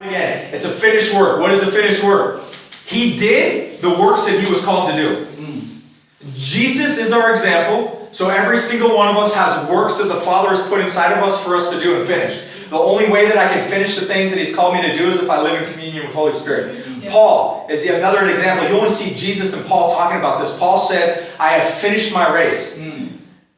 Again, it's a finished work. What is a finished work? He did the works that he was called to do. Jesus is our example. So every single one of us has works that the Father has put inside of us for us to do and finish. The only way that I can finish the things that he's called me to do is if I live in communion with Holy Spirit. Yes. Paul is another example. You only see Jesus and Paul talking about this. Paul says, I have finished my race.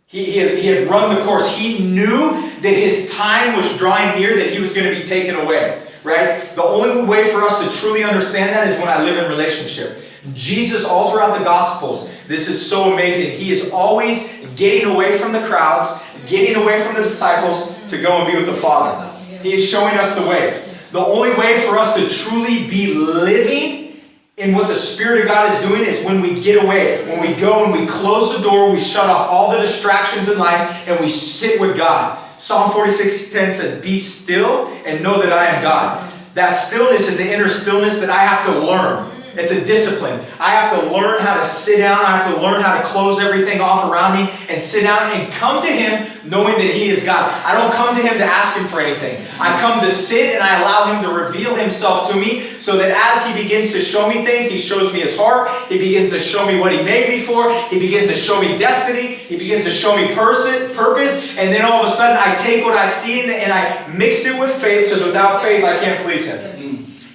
He had run the course. He knew that his time was drawing near, that he was going to be taken away. Right? The only way for us to truly understand that is when I live in relationship. Jesus, all throughout the Gospels, this is so amazing. He is always getting away from the crowds, getting away from the disciples to go and be with the Father. He is showing us the way. The only way for us to truly be living in what the Spirit of God is doing is when we get away. When we go and we close the door, we shut off all the distractions in life, and we sit with God. Psalm 46:10 says, be still and know that I am God. That stillness is an inner stillness that I have to learn. It's a discipline. I have to learn how to sit down. I have to learn how to close everything off around me and sit down and come to him knowing that he is God. I don't come to him to ask him for anything. I come to sit and I allow him to reveal himself to me so that as he begins to show me things, he shows me his heart. He begins to show me what he made me for. He begins to show me destiny. He begins to show me purpose. And then all of a sudden I take what I see and I mix it with faith, because without faith I can't please him. Yes.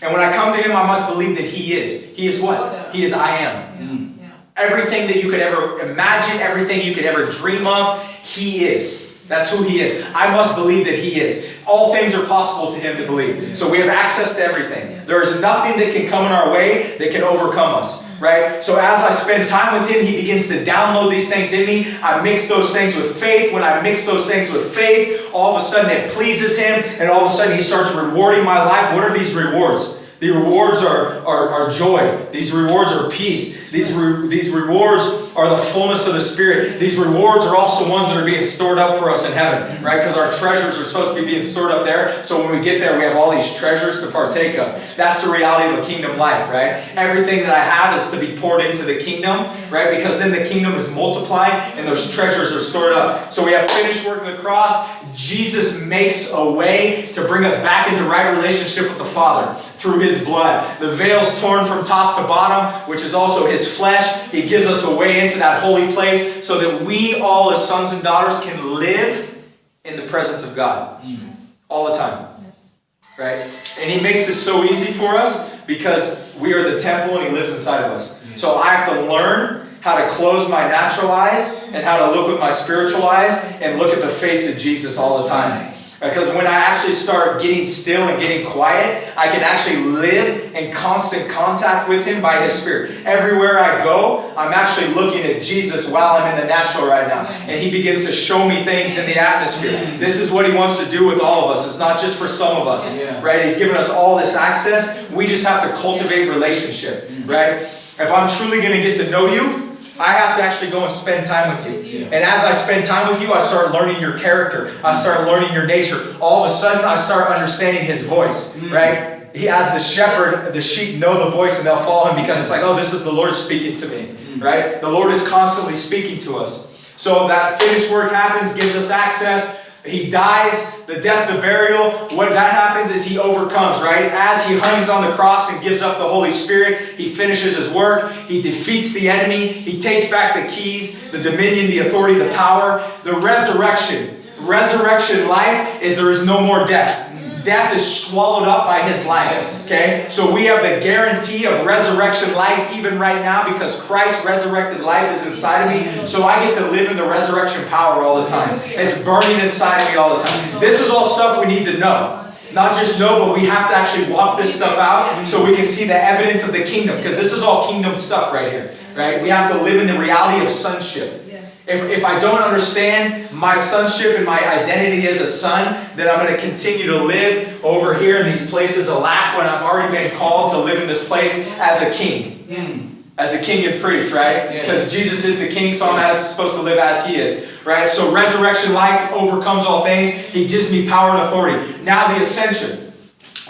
And when I come to him, I must believe that he is. He is what? He is I am. Yeah. Everything that you could ever imagine, everything you could ever dream of, he is. That's who he is. I must believe that he is. All things are possible to him to believe. So we have access to everything. There is nothing that can come in our way that can overcome us. Right? So as I spend time with him, he begins to download these things in me. I mix those things with faith. When I mix those things with faith, all of a sudden it pleases him, and all of a sudden he starts rewarding my life. What are these rewards? The rewards are joy. These rewards are peace. These rewards are the fullness of the Spirit. These rewards are also ones that are being stored up for us in heaven, right? Because our treasures are supposed to be being stored up there. So when we get there, we have all these treasures to partake of. That's the reality of a kingdom life, right? Everything that I have is to be poured into the kingdom, right? Because then the kingdom is multiplied and those treasures are stored up. So we have finished work of the cross. Jesus makes a way to bring us back into right relationship with the Father through his blood. The veil's torn from top to bottom, which is also his flesh. He gives us a way into that holy place so that we all as sons and daughters can live in the presence of God all the time. Right? And he makes it so easy for us because we are the temple and he lives inside of us. So I have to learn how to close my natural eyes and how to look with my spiritual eyes and look at the face of Jesus all the time. Because when I actually start getting still and getting quiet, I can actually live in constant contact with him by his Spirit. Everywhere I go, I'm actually looking at Jesus while I'm in the natural right now. And he begins to show me things in the atmosphere. This is what he wants to do with all of us. It's not just for some of us, right? He's given us all this access. We just have to cultivate relationship, right? If I'm truly going to get to know you, I have to actually go and spend time with you. And as I spend time with you, I start learning your character. I start learning your nature. All of a sudden, I start understanding his voice, right? He, as the shepherd, the sheep know the voice and they'll follow him because it's like, oh, this is the Lord speaking to me, right? The Lord is constantly speaking to us. So that finished work happens, gives us access. He dies, the death, the burial. What that happens is he overcomes, right? As he hangs on the cross and gives up the Holy Spirit, he finishes his work. He defeats the enemy. He takes back the keys, the dominion, the authority, the power. The resurrection. Resurrection life is there is no more death. Death is swallowed up by his life. Okay? So we have the guarantee of resurrection life even right now because Christ's resurrected life is inside of me. So I get to live in the resurrection power all the time. It's burning inside of me all the time. This is all stuff we need to know. Not just know, but we have to actually walk this stuff out so we can see the evidence of the kingdom. Because this is all kingdom stuff right here. Right? We have to live in the reality of sonship. If I don't understand my sonship and my identity as a son, then I'm going to continue to live over here in these places of lack when I've already been called to live in this place as a king. As a king and priest, right? Because Jesus is the king, so I'm supposed to live as he is. Right? So resurrection life overcomes all things. He gives me power and authority. Now the ascension.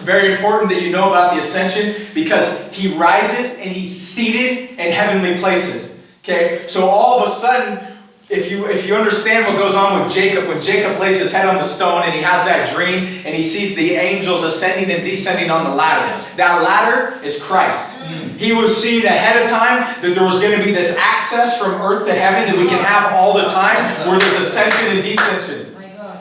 Very important that you know about the ascension because he rises and he's seated in heavenly places. Okay? So all of a sudden, if you understand what goes on with Jacob, when Jacob lays his head on the stone and he has that dream and he sees the angels ascending and descending on the ladder, that ladder is Christ. He was seeing ahead of time that there was going to be this access from earth to heaven that we can have all the time, where there's ascension and descension.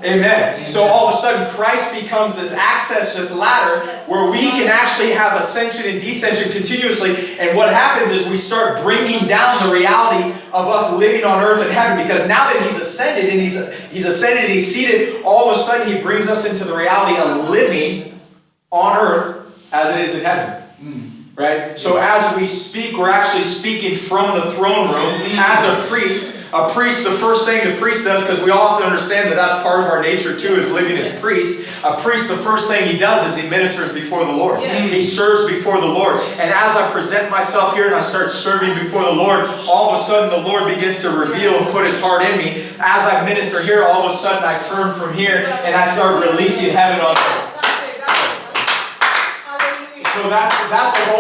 Amen. So all of a sudden Christ becomes this access, this ladder, where we can actually have ascension and descension continuously. And what happens is we start bringing down the reality of us living on earth and heaven, because now that he's ascended and he's seated, all of a sudden he brings us into the reality of living on earth as it is in heaven. Right? So as we speak, we're actually speaking from the throne room as a priest. A priest, the first thing the priest does, because we all have to understand that that's part of our nature too, is living as priests. A priest, the first thing he does is he ministers before the Lord. He serves before the Lord. And as I present myself here and I start serving before the Lord, all of a sudden the Lord begins to reveal and put his heart in me. As I minister here, all of a sudden I turn from here and I start releasing heaven on earth. So that's a whole